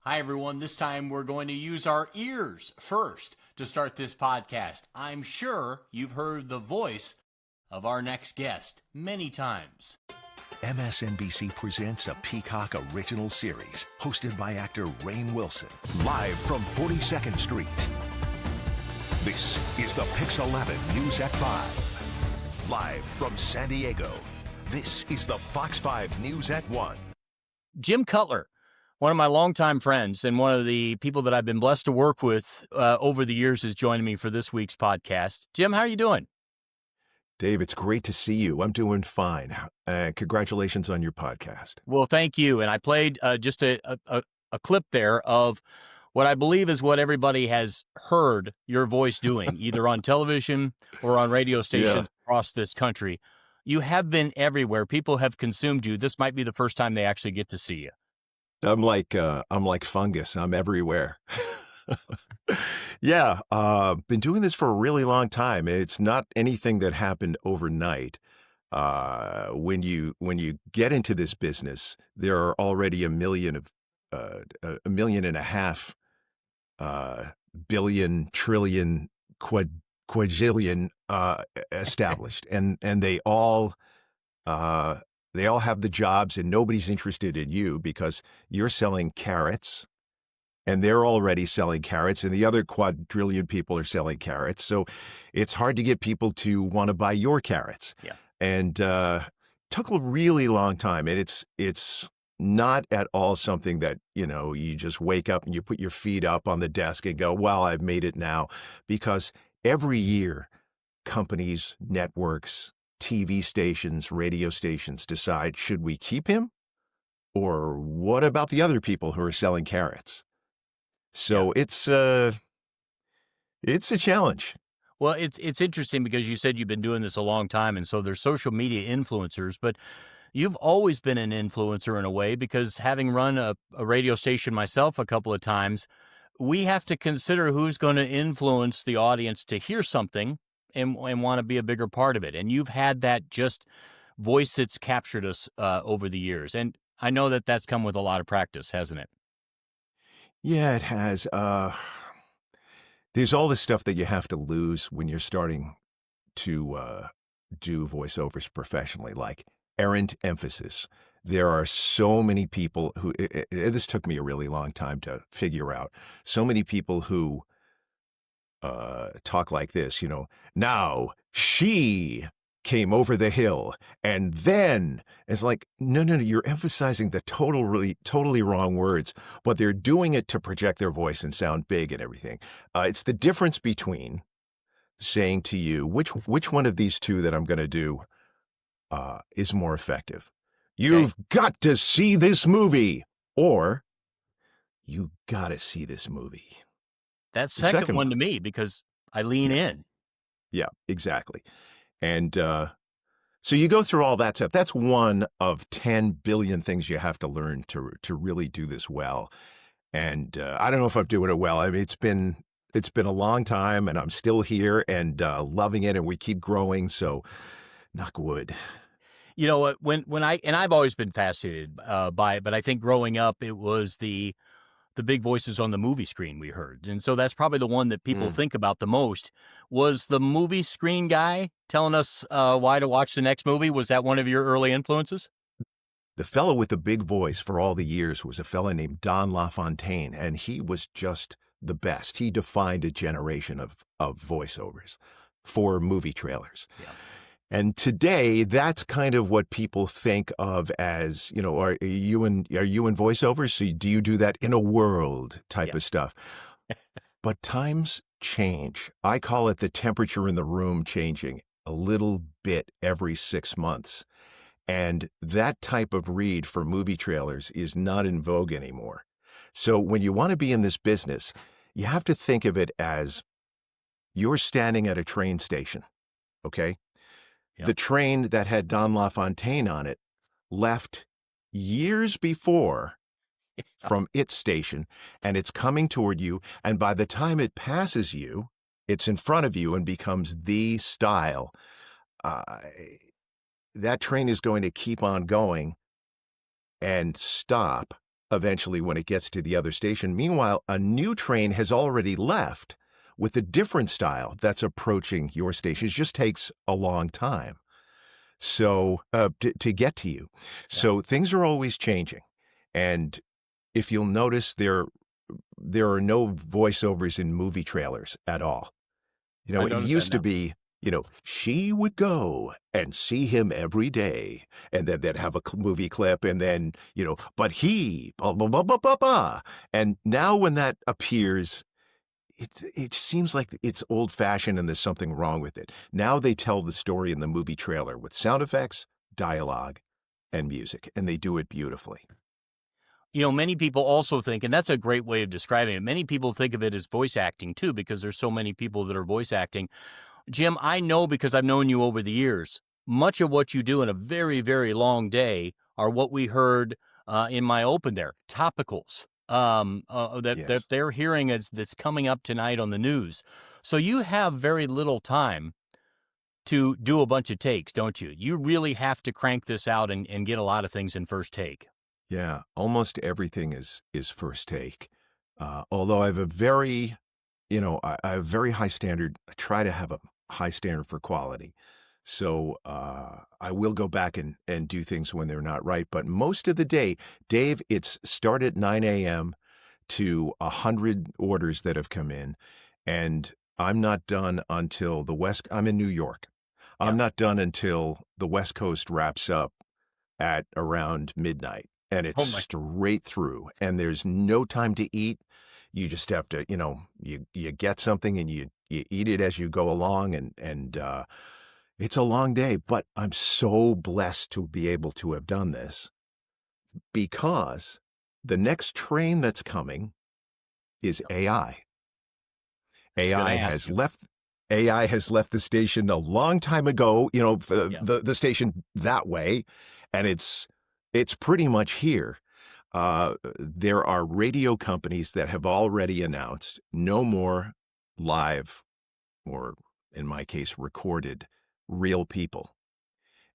Hi, everyone. This time we're going to use our ears first to start this podcast. I'm sure you've heard the voice of our next guest many times. MSNBC presents a Peacock original series hosted by actor Rainn Wilson, live from 42nd Street. This is the Pix 11 News at 5. Live from San Diego, this is the Fox 5 News at 1. Jim Cutler, one of my longtime friends and one of the people that I've been blessed to work with over the years, is joining me for this week's podcast. Jim, how are you doing? Dave, it's great to see you. I'm doing fine. Congratulations on your podcast. Well, thank you. And I played just a clip there of what I believe is what everybody has heard your voice doing, either on television or on radio stations across this country. You have been everywhere. People have consumed you. This might be the first time they actually get to see you. I'm like fungus. I'm everywhere. Yeah, been doing this for a really long time. It's not anything that happened overnight. When you get into this business, there are already a million and a half, billion, trillion, quadrillion established, and they all have the jobs, and nobody's interested in you because you're selling carrots. And they're already selling carrots, and the other quadrillion people are selling carrots. So it's hard to get people to want to buy your carrots. Yeah. And took a really long time. And it's not at all something that, you just wake up and you put your feet up on the desk and go, well, I've made it now. Because every year, companies, networks, TV stations, radio stations decide, should we keep him? Or what about the other people who are selling carrots? So it's a challenge. Well, it's interesting because you said you've been doing this a long time, and so there's social media influencers, but you've always been an influencer in a way, because having run a radio station myself a couple of times, we have to consider who's going to influence the audience to hear something and want to be a bigger part of it. And you've had that just voice that's captured us over the years. And I know that that's come with a lot of practice, hasn't it? Yeah, it has. There's all this stuff that you have to lose when you're starting to do voiceovers professionally, like errant emphasis. There are so many people who, this took me a really long time to figure out, so many people who talk like this, now she came over the hill, and then it's like, no, you're emphasizing the totally wrong words, but they're doing it to project their voice and sound big and everything. It's the difference between saying to you, which one of these two that I'm going to do is more effective. You've got to see this movie, or you got to see this movie. That's the second one to me, because I lean in. Yeah, exactly. And so you go through all that stuff. That's one of 10 billion things you have to learn to really do this well. And I don't know if I'm doing it well. I mean, it's been a long time, and I'm still here and loving it, and we keep growing. So, knock wood. You know what? When I've always been fascinated by it, but I think growing up, it was the big voices on the movie screen we heard. And so that's probably the one that people think about the most. Was the movie screen guy telling us why to watch the next movie? Was that one of your early influences? The fellow with the big voice for all the years was a fellow named Don LaFontaine, and he was just the best. He defined a generation of voiceovers for movie trailers. Yeah. And today, that's kind of what people think of as, are you in voiceovers? So do you do that in a world type of stuff? But times change. I call it the temperature in the room changing a little bit every 6 months. And that type of read for movie trailers is not in vogue anymore. So when you want to be in this business, you have to think of it as you're standing at a train station, okay? Yep. The train that had Don LaFontaine on it left years before from its station, and it's coming toward you. And by the time it passes you, it's in front of you and becomes the style. That train is going to keep on going and stop eventually when it gets to the other station. Meanwhile, a new train has already left with a different style that's approaching your station. It just takes a long time. So to get to you. Yeah. So things are always changing. And if you'll notice, there are no voiceovers in movie trailers at all. I It noticed that used to now. be, she would go and see him every day, and then they'd have a movie clip, and then, but he, blah, blah, blah, blah, blah, blah. And now when that appears, it seems like it's old fashioned and there's something wrong with it. Now they tell the story in the movie trailer with sound effects, dialogue, and music, and they do it beautifully. Many people also think, and that's a great way of describing it, many people think of it as voice acting too, because there's so many people that are voice acting. Jim, I know because I've known you over the years, much of what you do in a very, very long day are what we heard in my open there, topicals that Yes. they're hearing that's coming up tonight on the news. So you have very little time to do a bunch of takes, don't you? You really have to crank this out and get a lot of things in first take. Yeah, almost everything is first take. Although I have a very, I have very high standard. I try to have a high standard for quality. So I will go back and do things when they're not right. But most of the day, Dave, it's start at 9 a.m. to 100 orders that have come in. And I'm not done until I'm in New York. Yeah. I'm not done until the West Coast wraps up at around midnight, and it's Oh my. straight through, and there's no time to eat. You just have to, you get something and you eat it as you go along, and it's a long day, but I'm so blessed to be able to have done this because the next train that's coming is AI. I was going AI to ask has you. left AI has left the station a long time ago, Yeah. the station that way, and it's pretty much here. There are radio companies that have already announced no more live, or in my case, recorded real people.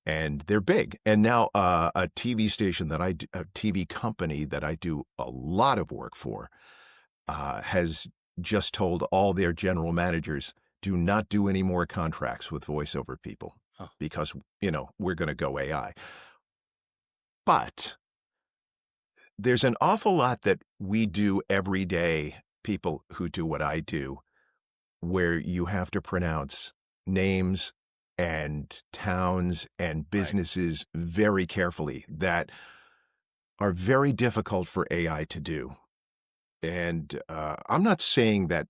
And they're big. And now a TV station a TV company that I do a lot of work for, has just told all their general managers, do not do any more contracts with voiceover people Oh, because, we're going to go AI. But there's an awful lot that we do every day, people who do what I do, where you have to pronounce names and towns and right. businesses very carefully that are very difficult for AI to do. And I'm not saying that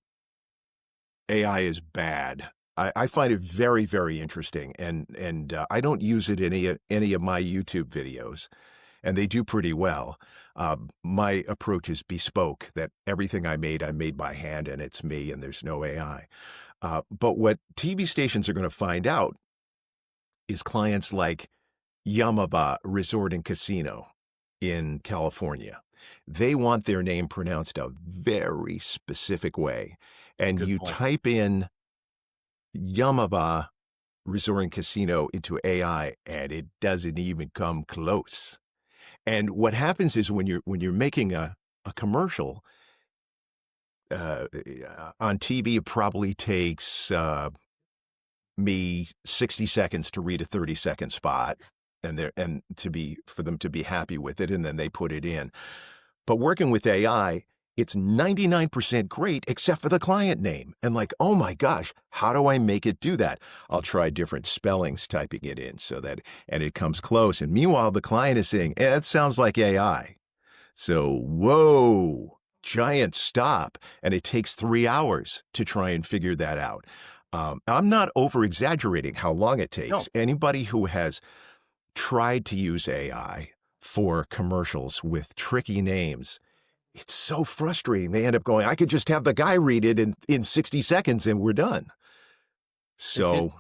AI is bad. I find it very, very interesting, and I don't use it in any of my YouTube videos, and they do pretty well. My approach is bespoke, that everything I made by hand, and it's me, and there's no AI. But what TV stations are going to find out is clients like Yamaba Resort and Casino in California. They want their name pronounced a very specific way. And Good you point. type in Yamaba Resort and Casino into AI, and it doesn't even come close. And what happens is when you're making a commercial on TV, it probably takes me 60 seconds to read a 30-second spot, and for them to be happy with it, and then they put it in. But working with AI, it's 99% great except for the client name. And like, oh my gosh, how do I make it do that? I'll try different spellings typing it in and it comes close. And meanwhile, the client is saying, it sounds like AI. So, whoa, giant stop. And it takes 3 hours to try and figure that out. I'm not over exaggerating how long it No, takes. Anybody who has tried to use AI for commercials with tricky names, it's so frustrating. They end up going, I could just have the guy read it in 60 seconds and we're done. it's So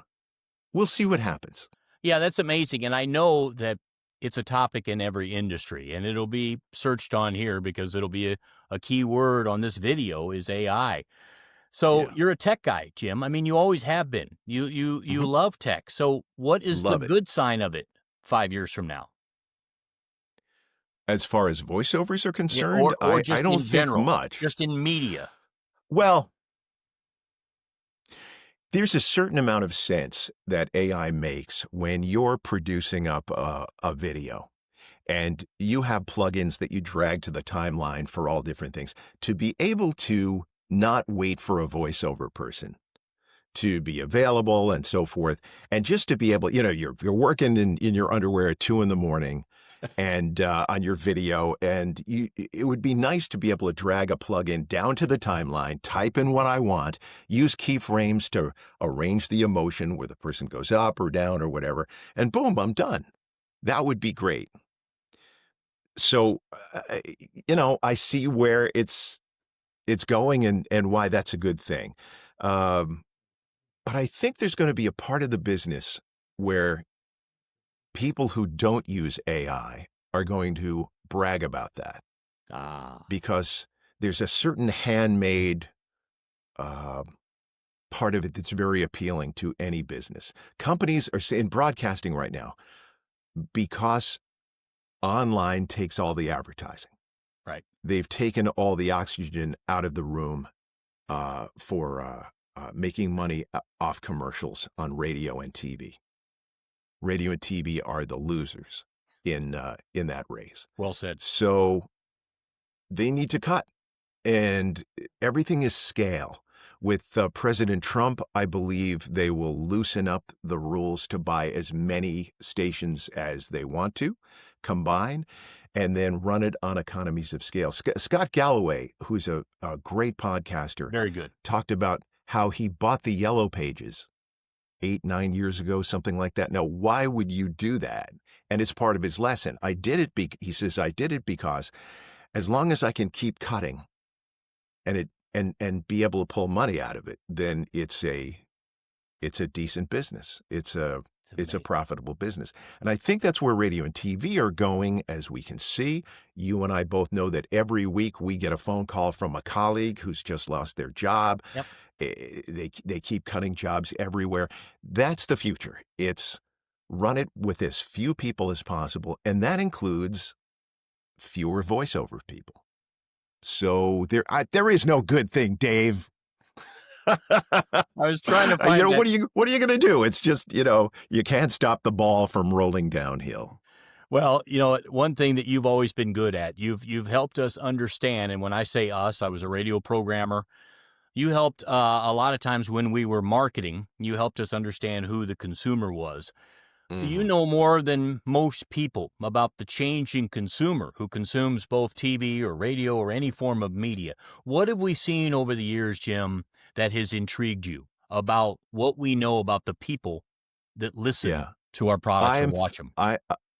we'll see what happens. Yeah, that's amazing. And I know that it's a topic in every industry, and it'll be searched on here because it'll be a key word on this video is AI. So Yeah. you're a tech guy, Jim. I mean, you always have been. You Hmm. love tech. So what is the Love it. good sign of it 5 years from now? As far as voiceovers are Yeah, concerned, or I just don't in think general, much. just in media. Well, there's a certain amount of sense that AI makes when you're producing up a video and you have plugins that you drag to the timeline for all different things. To be able to not wait for a voiceover person to be available and so forth, and just to be able, you're working in your underwear at 2 in the morning and on your video, and it would be nice to be able to drag a plugin down to the timeline, type in what I want, use keyframes to arrange the emotion where the person goes up or down or whatever, and boom, I'm done. That would be great. So, I see where it's going and why that's a good thing. Um, but I think there's going to be a part of the business where people who don't use AI are going to brag about that Ah, because there's a certain handmade uh, part of it that's very appealing to any business. Companies are in broadcasting right now because online takes all the advertising. right. They've taken all the oxygen out of the room for making money off commercials on radio and TV. Radio and TV are the losers in that race. Well said. So they need to cut, and everything is scale. With President Trump, I believe they will loosen up the rules to buy as many stations as they want to, combine, and then run it on economies of scale. Scott Galloway, who's a great podcaster, Very good. talked about how he bought the Yellow Pages 8, 9 years ago, something like that. Now, why would you do that? And it's part of his lesson. He says, I did it because as long as I can keep cutting and be able to pull money out of it, then it's a decent business. It's a It's amazing. profitable business. And I think that's where radio and TV are going, as we can see. You and I both know that every week we get a phone call from a colleague who's just lost their job. Yep. They keep cutting jobs everywhere. That's the future. It's run it with as few people as possible, and that includes fewer voiceover people. So there is no good thing, Dave. I was trying to find that. What are you going to do? It's just, you can't stop the ball from rolling downhill. Well, one thing that you've always been good at, you've helped us understand, and when I say us, I was a radio programmer. You helped a lot of times when we were marketing, you helped us understand who the consumer was. You Mhm. know more than most people about the changing consumer who consumes both TV or radio or any form of media. What have we seen over the years, Jim, that has intrigued you about what we know about the people that listen Yeah. to our products I or am watch them?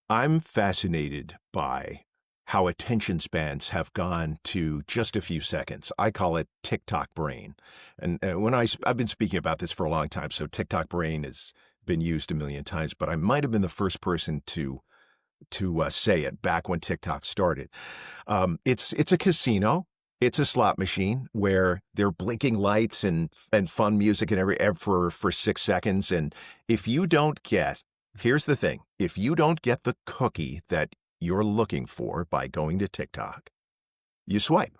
I'm fascinated by how attention spans have gone to just a few seconds. I call it TikTok brain. And when I've been speaking about this for a long time, so TikTok brain has been used a million times, but I might have been the first person to say it back when TikTok started. It's a casino. It's a slot machine where they're blinking lights and fun music and for 6 seconds. And if you don't get, here's the thing: if you don't get the cookie that you're looking for by going to TikTok, you swipe.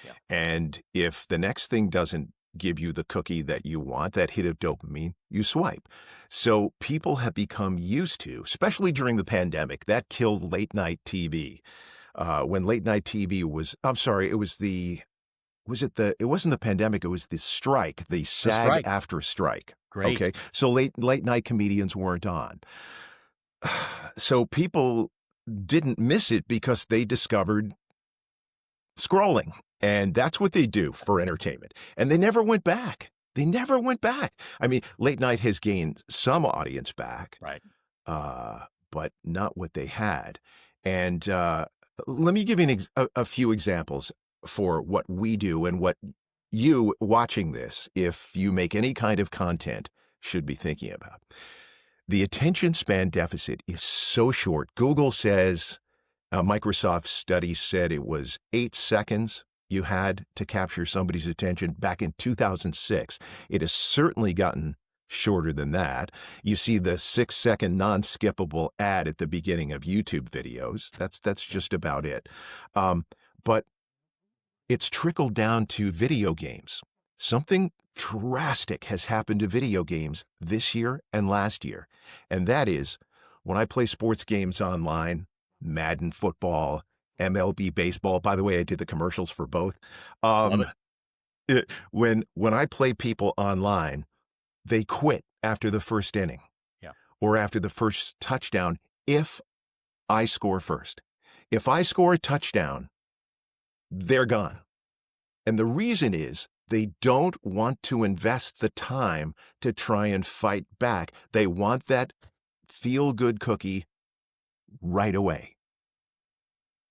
Yeah. And if the next thing doesn't give you the cookie that you want, that hit of dopamine, you swipe. So people have become used to, especially during the pandemic, that killed late night TV. When late night TV I'm sorry, it wasn't the pandemic, it was the strike, the That's SAG right. after strike. Great. Okay. So late night comedians weren't on. So people didn't miss it because they discovered scrolling. And that's what they do for entertainment. And they never went back. They never went back. I mean, late night has gained some audience back, Right. but not what they had. And let me give you a few examples for what we do and what you watching this, if you make any kind of content, should be thinking about. The attention span deficit is so short. Google says, Microsoft study said it was 8 seconds you had to capture somebody's attention back in 2006. It has certainly gotten shorter than that. You see the 6-second non-skippable ad at the beginning of YouTube videos. That's just about it. But it's trickled down to video games. Something drastic has happened to video games this year and last year. And that is when I play sports games online, Madden football, MLB baseball. By the way, I did the commercials for both. Love it. When I play people online, they quit after the first inning Yeah. or after the first touchdown if I score first. If I score a touchdown, they're gone. And the reason is they don't want to invest the time to try and fight back. They want that feel-good cookie right away.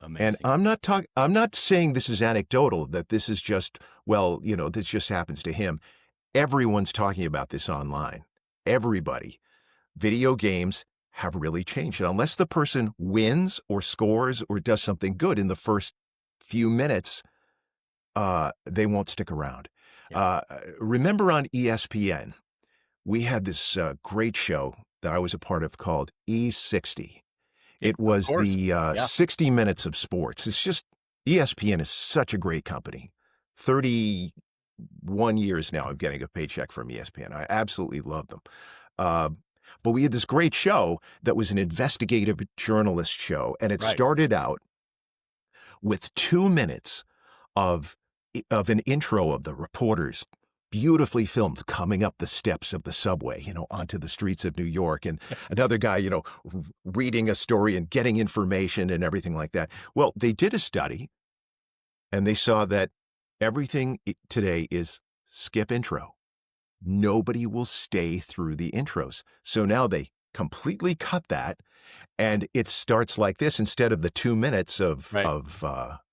And Amazing. I'm not saying this is anecdotal, that this is just, well, this just happens to him. Everyone's talking about this online. Everybody. Video games have really changed. And unless the person wins or scores or does something good in the first few minutes, they won't stick around. Yeah. Remember on ESPN, we had this great show that I was a part of called E60. Yeah, It of was course. the Yeah. 60 minutes of sports. It's just, ESPN is such a great company. 31 years now, I'm getting a paycheck from ESPN. I absolutely love them. But we had this great show that was an investigative journalist show, and it Right. started out with 2 minutes of an intro of the reporters, beautifully filmed, coming up the steps of the subway, onto the streets of New York, and another guy, reading a story and getting information and everything like that. Well, they did a study, and they saw that everything today is skip intro. Nobody will stay through the intros. So now they completely cut that, and it starts like this. Instead of the 2 minutes of Right.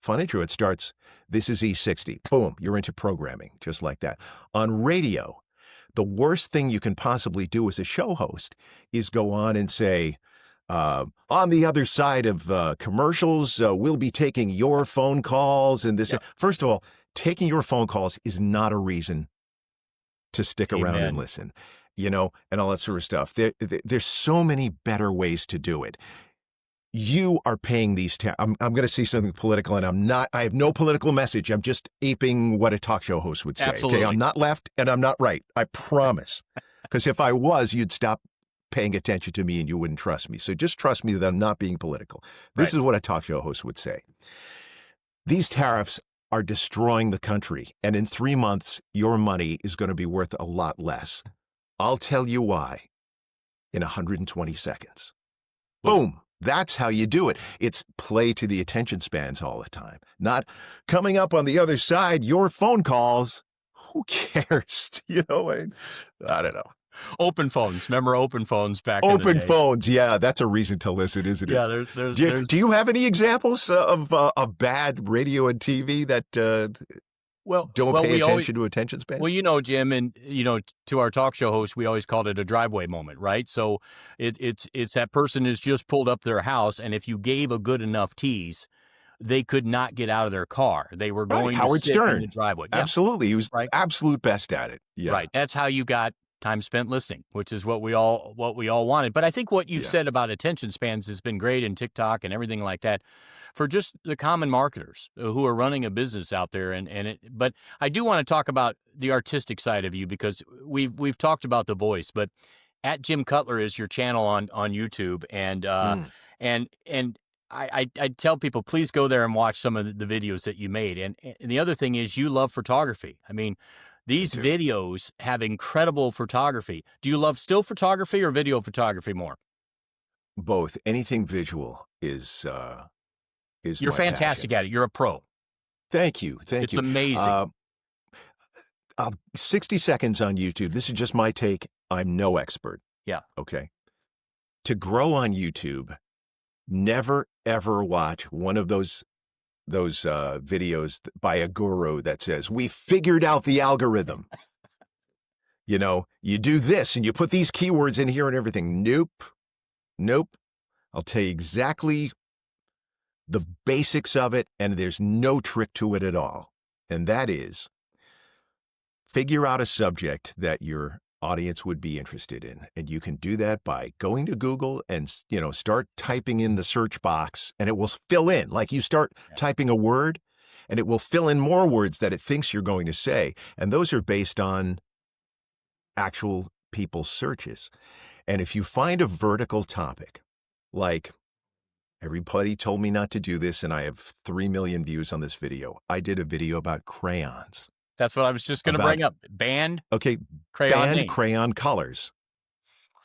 fun intro, it starts, this is E60. Boom, you're into programming, just like that. On radio, the worst thing you can possibly do as a show host is go on and say, on the other side of commercials, we'll be taking your phone calls and this. Yeah. First of all, taking your phone calls is not a reason to stick around and Amen. listen, and all that sort of stuff. There's so many better ways to do it. You are paying these. I'm going to say something political, and I have no political message. I'm just aping what a talk show host would say. Absolutely. Okay, I'm not left and I'm not right. I promise. Because if I was, you'd stop paying attention to me and you wouldn't trust me. So just trust me that I'm not being political. This Right. is what a talk show host would say. These tariffs are destroying the country, and in 3 months, your money is going to be worth a lot less. I'll tell you why in 120 seconds. Boom. That's how you do it. It's play to the attention spans all the time. Not coming up on the other side, your phone calls. Who cares? I don't know. Open phones. Remember open phones back in the Open day? phones. Yeah, that's a reason to listen, isn't it? Yeah, there's Do you have any examples of bad radio and TV that don't pay we always attention to attention spans? Well, Jim, and to our talk show host, we always called it a driveway moment, right? So it's that person has just pulled up their house, and if you gave a good enough tease, they could not get out of their car. They were going to Howard sit in the Stern. driveway. Yeah, Absolutely. He was right. absolute best at it. Yeah. Right. That's how you got time spent listening, which is what we all wanted. But I think what you've Yeah. said about attention spans has been great in TikTok and everything like that for just the common marketers who are running a business out there. But I do want to talk about the artistic side of you, because we've talked about the voice, but at Jim Cutler is your channel on YouTube, and I tell people, please go there and watch some of the videos that you made. And the other thing is, you love photography. I mean, these do. videos have incredible photography. Do you love still photography or video photography more? Both. Anything visual is You're my fantastic passion. at it. You're a pro. Thank you. Thank It's you. amazing. 60 seconds on YouTube. This is just my take. I'm no expert. Yeah. Okay. To grow on YouTube, never ever watch one of those videos by a guru that says, we figured out the algorithm. You do this and you put these keywords in here and everything. Nope. I'll tell you exactly the basics of it, and there's no trick to it at all. And that is, figure out a subject that you're audience would be interested in. And you can do that by going to Google and, start typing in the search box and it will fill in. Like you start Yeah. typing a word and it will fill in more words that it thinks you're going to say. And those are based on actual people's searches. And if you find a vertical topic, like everybody told me not to do this, and I have 3 million views on this video. I did a video about crayons, That's what I was just gonna about, bring up. Banned okay, crayon banned names. crayon colors.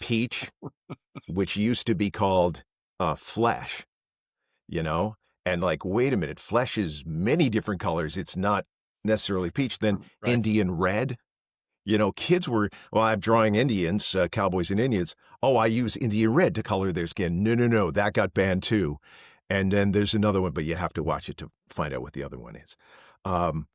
Peach, which used to be called flesh, and like, wait a minute, flesh is many different colors. It's not necessarily peach. Then Right. Indian red. Kids were, well, I'm drawing Indians, cowboys and Indians. Oh, I use Indian red to color their skin. No, no, no, that got banned too. And then there's another one, but you have to watch it to find out what the other one is. Um,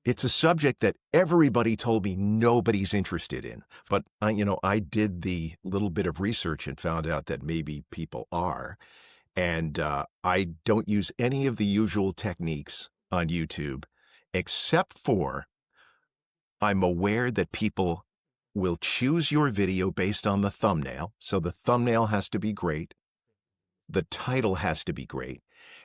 it's a subject that everybody told me nobody's interested in. But I did the little bit of research and found out that maybe people are. And I don't use any of the usual techniques on YouTube, except for I'm aware that people will choose your video based on the thumbnail. So the thumbnail has to be great. The title has to be great.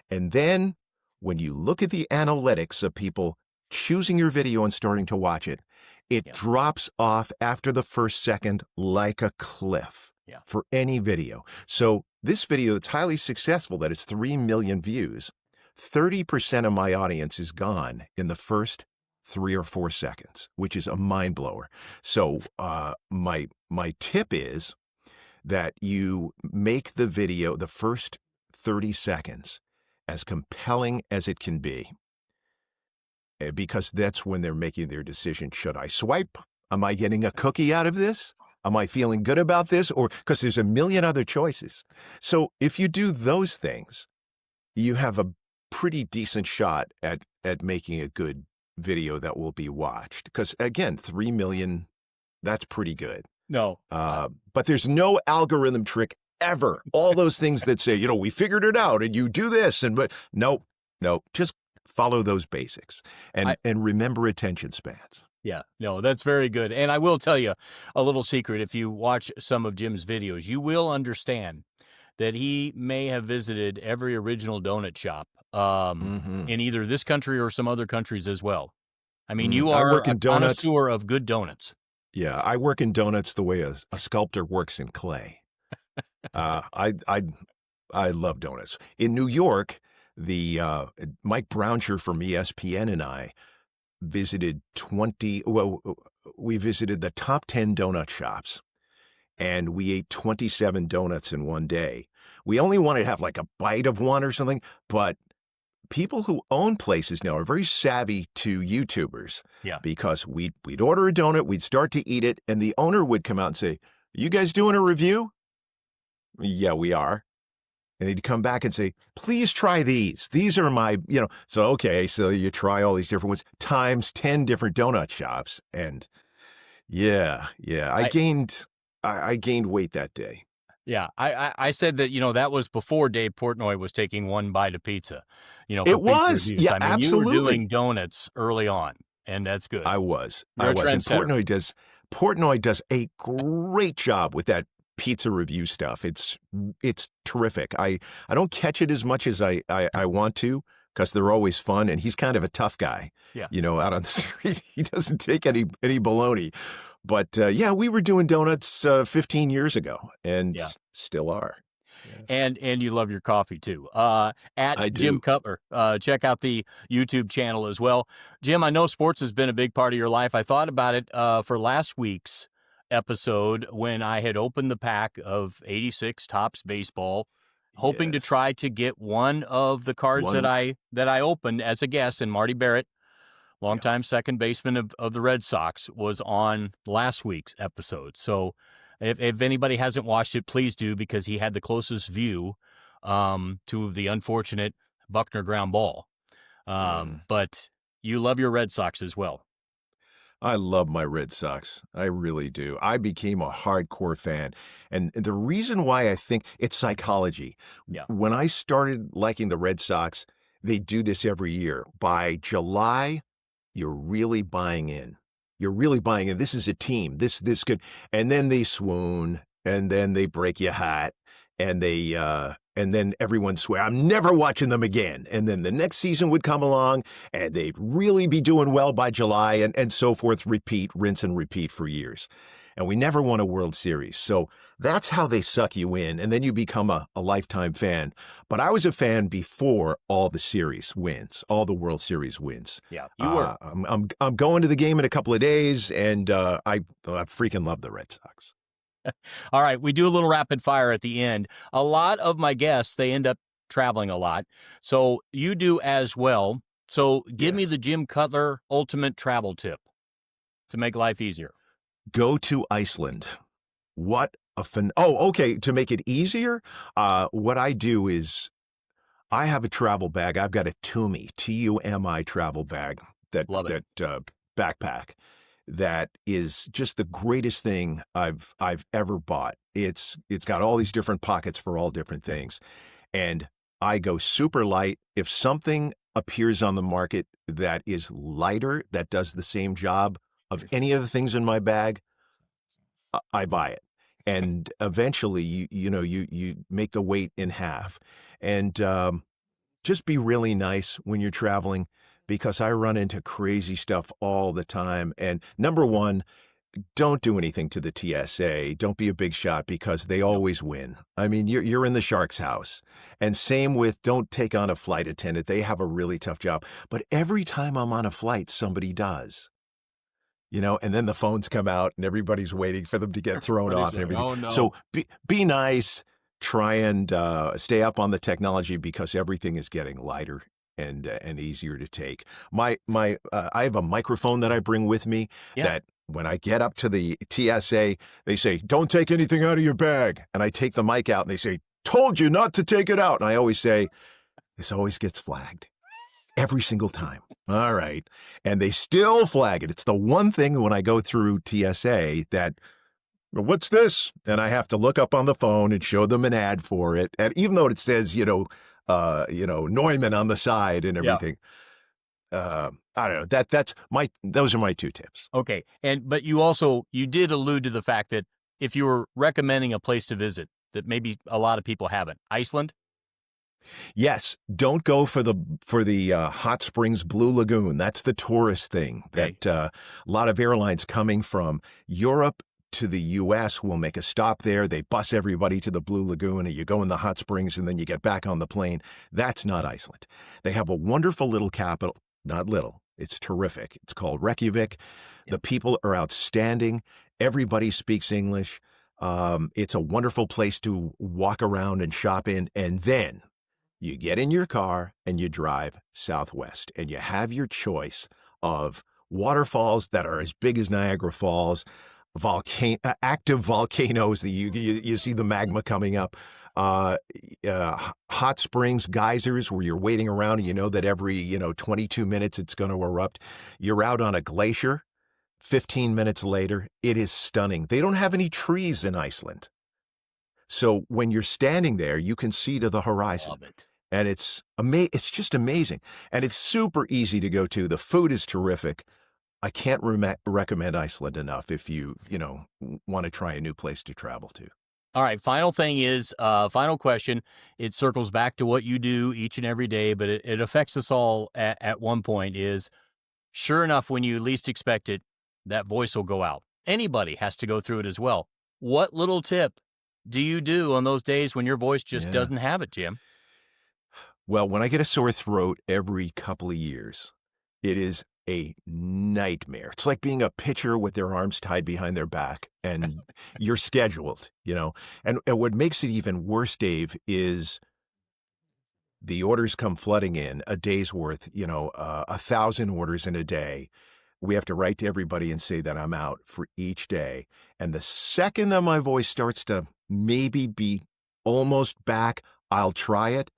And then when you look at the analytics of people choosing your video and starting to watch it, it Yeah. drops off after the first second like a cliff Yeah. for any video. So this video that's highly successful, that is 3 million views, 30% of my audience is gone in the first 3 or 4 seconds, which is a mind blower. So my tip is that you make the video, the first 30 seconds, as compelling as it can be, because that's when they're making their decision. Should I swipe? Am I getting a cookie out of this? Am I feeling good about this? Or because there's a million other choices. So if you do those things, you have a pretty decent shot at making a good video that will be watched. Because again, 3 million, that's pretty good. No. But there's no algorithm trick ever. All those things that say, we figured it out and you do this but nope, just follow those basics and remember attention spans. Yeah, no, that's very good. And I will tell you a little secret. If you watch some of Jim's videos, you will understand that he may have visited every original donut shop in either this country or some other countries as well. I mean, you I are work a in donuts. connoisseur of good donuts. Yeah, I work in donuts the way a sculptor works in clay. I love donuts. In New York, the Mike Brownsher from ESPN and I visited we visited the top 10 donut shops, and we ate 27 donuts in one day. We only wanted to have like a bite of one or something, but people who own places now are very savvy to YouTubers. Yeah. Because we'd order a donut, we'd start to eat it, and the owner would come out and say, "You guys doing a review?" "Yeah, we are." And he'd come back and say, "Please try these. These are my, So, okay, so you try all these different ones times 10 different donut shops. And yeah, I gained weight that day. Yeah, I said that, that was before Dave Portnoy was taking one bite of pizza, for It pizza was. reviews. Yeah, I mean, you were absolutely. doing donuts early on, and that's good. I was. You're a And trendsetter. Portnoy does a great job with that pizza review stuff. It's terrific. I don't catch it as much as I want to, because they're always fun, and he's kind of a tough guy. Yeah. Out on the street. He doesn't take any baloney. But yeah, we were doing donuts 15 years ago, and still are. Yeah. And you love your coffee too. At I Jim do. Cutler. Check out the YouTube channel as well. Jim, I know sports has been a big part of your life. I thought about it for last week's episode when I had opened the pack of 86 Topps baseball, hoping to Yes. try to get one of the cards that I opened as a guest, and Marty Barrett, longtime second baseman of the Red Sox, was on last week's episode. So if anybody hasn't watched it, please do, because he had the closest view to the unfortunate Buckner ground ball. But you love your Red Sox as well. I love my Red Sox. I really do. I became a hardcore fan. And the reason why I think it's psychology. Yeah. When I started liking the Red Sox, they do this every year. By July, you're really buying in. You're really buying it. This is a team. This could, and then they swoon, and then they break your hat, and then everyone swear, I'm never watching them again. And then the next season would come along, and they'd really be doing well by July, and so forth. Repeat, rinse, and repeat for years. And we never won a World Series. So that's how they suck you in, and then you become a lifetime fan. But I was a fan before all the series wins, all the World Series wins. Yeah, you were. I'm going to the game in a couple of days, and I freaking love the Red Sox. All right, we do a little rapid fire at the end. A lot of my guests, they end up traveling a lot. So you do as well. So give me Yes. the Jim Cutler ultimate travel tip to make life easier. Go to Iceland. What a okay. To make it easier, what I do is I have a travel bag. I've got a Tumi travel bag Love it. backpack that is just the greatest thing I've ever bought. It's got all these different pockets for all different things, and I go super light. If something appears on the market that is lighter, that does the same job of any of the things in my bag, I buy it. And eventually, you make the weight in half, and just be really nice when you're traveling, because I run into crazy stuff all the time. And number one, don't do anything to the TSA. Don't be a big shot, because they always win. I mean, you're in the shark's house. And same with, don't take on a flight attendant. They have a really tough job. But every time I'm on a flight, somebody does. And then the phones come out and everybody's waiting for them to get thrown off and everything. Oh, no. So be nice, try and stay up on the technology, because everything is getting lighter and easier to take. I have a microphone that I bring with me that when I get up to the TSA, they say, don't take anything out of your bag. And I take the mic out and they say, told you not to take it out. And I always say, this always gets flagged. Every single time. All right. And they still flag it. It's the one thing when I go through TSA that, what's this? And I have to look up on the phone and show them an ad for it. And even though it says, Neumann on the side and everything. I don't know. Those are my two tips. Okay. But you did allude to the fact that if you were recommending a place to visit that maybe a lot of people haven't, Iceland? Yes, don't go for the Hot Springs Blue Lagoon. That's the tourist thing that a lot of airlines coming from Europe to the U.S. will make a stop there. They bus everybody to the Blue Lagoon, and you go in the hot springs, and then you get back on the plane. That's not Iceland. They have a wonderful little capital. Not little. It's terrific. It's called Reykjavik. Yep. The people are outstanding. Everybody speaks English. It's a wonderful place to walk around and shop in, and then you get in your car and you drive southwest, and you have your choice of waterfalls that are as big as Niagara Falls, active volcanoes that you see the magma coming up, hot springs, geysers where you're waiting around and you know that every 22 minutes it's going to erupt. You're out on a glacier. 15 minutes later, it is stunning. They don't have any trees in Iceland. So when you're standing there, you can see to the horizon. Love it. And it's just amazing. And it's super easy to go to. The food is terrific. I can't recommend Iceland enough if you want to try a new place to travel to. All right. Final thing is, final question. It circles back to what you do each and every day, but it affects us all at one point is, sure enough, when you least expect it, that voice will go out. Anybody has to go through it as well. What little tip do you do on those days when your voice just doesn't have it, Jim? Well, when I get a sore throat every couple of years, it is a nightmare. It's like being a pitcher with their arms tied behind their back, and you're scheduled, And what makes it even worse, Dave, is the orders come flooding in, a day's worth, 1,000 orders in a day. We have to write to everybody and say that I'm out for each day. And the second that my voice starts to maybe be almost back, I'll try it.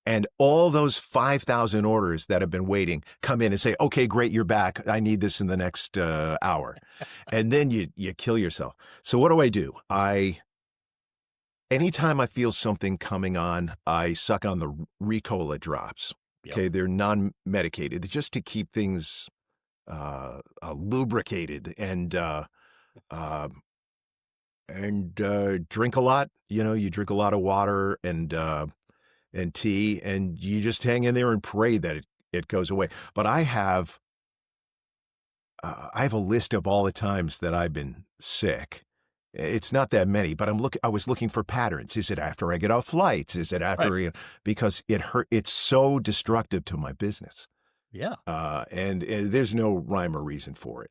And all those 5,000 orders that have been waiting come in and say, okay, great, you're back. I need this in the next hour. And then you kill yourself. So what do? Anytime I feel something coming on, I suck on the Ricola drops. Yep. Okay, they're non-medicated, just to keep things lubricated uh, drink a lot. You know, you drink a lot of water and tea, and you just hang in there and pray that it goes away. But I have a list of all the times that I've been sick. It's not that many, but I was looking for patterns. Is it after I get off flights? Is it Right. after, because it's so destructive to my business. Yeah. And there's no rhyme or reason for it.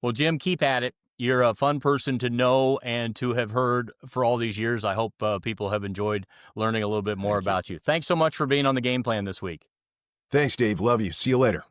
Well, Jim, keep at it. You're a fun person to know and to have heard for all these years. I hope people have enjoyed learning a little bit more Thank you. about you. Thanks so much for being on the game plan this week. Thanks, Dave. Love you. See you later.